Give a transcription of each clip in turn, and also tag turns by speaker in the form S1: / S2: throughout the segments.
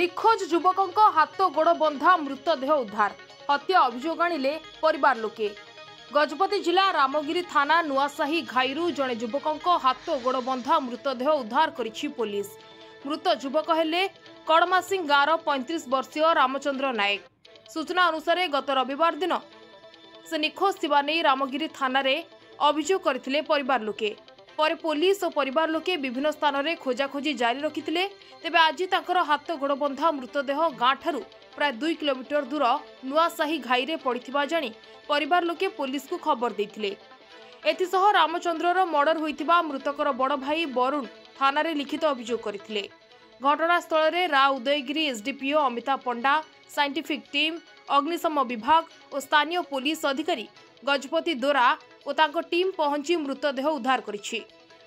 S1: निखोज युवक हाथ गोड़ बंधा मृतदेह उद्धार हत्या अभियोग आनिले परिवार लोके। गजपति जिला रामगिरी थाना नुआसाही घाईरू जड़े युवक हाथ गोड़ बंधा मृतदेह उद्धार करिछि पुलिस। मृत युवक हेले कड़मासिंग गाँव 35 वर्षीय रामचंद्र नायक। सूचना अनुसार गत रविवार दिन से निखोज थिबा नै रामगिरी थाना रे अभियोग करथिले परिवार लोके। पर पुलिस और परिवार लोके विभिन्न स्थान में खोजाखोजी जारी रखिथिले। तेबे आज तांकर हाथ गोड़ बंधा मृतदेह गाँ ठारू प्राय 2 किलोमीटर दूर नुआसाही घाई रे पड़िथिबा जानी परिवार लोके पुलिस को खबर देथिले। एथिसह रामचंद्रर मर्डर होइथिबा मृतकर बड़ भाई वरुण थाना रे लिखित अभियोग करथिले। घटनास्थल रे रा उदयगिरी एसडीपीओ अमिताभ पंडा, साइंटिफिक टीम, अग्निशम विभाग और स्थानीय पुलिस अधिकारी गजपति दोरा और तांको टीम पहुंची मृतदेह उद्धार करिछि।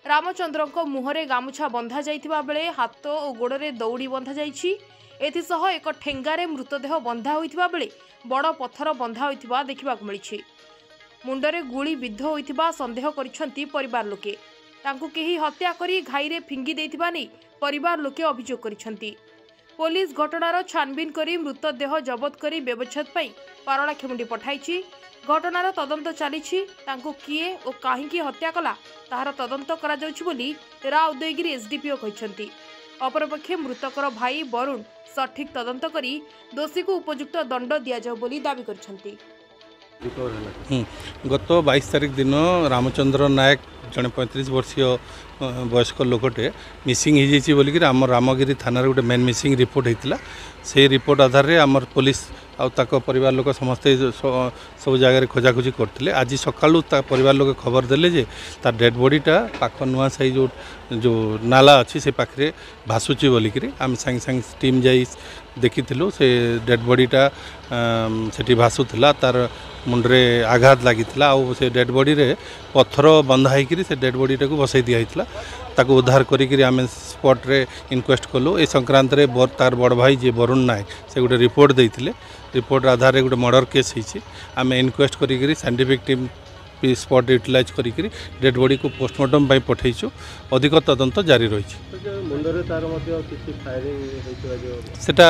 S1: रामचंद्रको मुहरे गामुछा बंधा जाइथिबा बेले हाथ और गोड़े दौड़ी बंधा जाइछि। एथिसह एक ठेंगारे मृतदेह बंधा होइथिबा बेले बड़ पत्थर बंधा होइथिबा देखिबाक मिलिछि। मुंडरे गुली बिद्ध होइथिबा संदेह करिसंती परिवार लोके। तांको केही हत्या करी घाई रे फिंगी देइथिबा नै परिवार लोके अभियोग करिसंती। पुलिस घटनार छानबीन करी मृतदेह जबत करी व्यवच्छेद पई पारଳାଖେମୁଣ୍ଡି पठाइछि। घटनार तदंत चलीछि। तांको किए और काहींकी हत्या कला ताहार तदंत करा जाउछि बोली रा उदयगिरी एसडीपीओ कहिसंती। अपरपक्षे मृतकर भाई वरुण सठिक तदंत करी दोषी को उपयुक्त दंड दिया जाउ बोली दाबी करछंती।
S2: गत 22 तारिख दिन रामचंद्र नायक जड़े 35 वर्षीय वयस्क लोकटे मिसिंग हो बोलिक आम रामगिरी थाना गोटे मेन मिसिंग रिपोर्ट होता से रिपोर्ट आधार में आम पुलिस आउ परिवार लोक समस्ते सब जगह खोजाखोजी करते। आज सकालू परिवार लोक खबर देले जे तार डेड बॉडीटा पाख नुआ साई जो नाला अच्छी से पाखे भासुची बोलिक आम सांगे सांगे टीम जाई देखिलु। से डेड बॉडीटा सेठी भासुला तार मुंडरे आघात लगी से डेड बॉडी रे पत्थर बंधा होकर से डेड बॉडीटा को बसई दिया ताको उद्धार करी आम स्पॉट रे इनक्वेस्ट कलु। ए संक्रांत रे तार बड़ भाई जी वरुण नायक से गोटे रिपोर्ट देते। रिपोर्ट आधार रे गोटे मर्डर केस होती आम इनक्वेस्ट करी साइंटिफिक टीम स्पॉट यूटिलाइज करी डेड बॉडी को पोस्टमार्टम पठेचु। अधिक तदंत जारी रही सेटा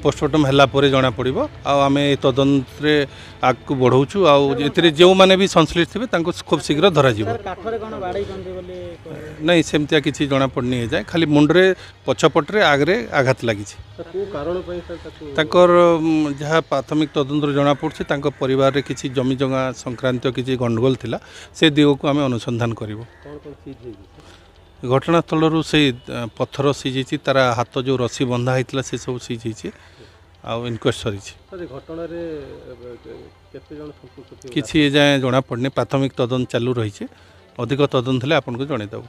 S2: पोस्टमार्टम हैला परे जना पड़िबो। आम तदंत रे आगु बढ़ाऊँ आउ जो मैंने भी संश्लिष्ट थे खूब शीघ्र धरा नहीं सेमतिया किसी जना पड़नी जाए खाली मुंडरे पछपटे आगरे आघात लगी। जहाँ प्राथमिक तदंत जना पड़े परिवार रे किसी जमी जगह संक्रांत किसी गंडगोल थिला से दिग को आम अनुसंधान करूँ। घटनास्थल से पत्थर सीझी तार हाथ जो रसी बंधा होता से सब सीझी आउ इनक्वेस्ट सरी किसी जाए जना पड़नी। प्राथमिक तदंत चालू रही। अधिक तदंत हेले आपन को जणेदेबु।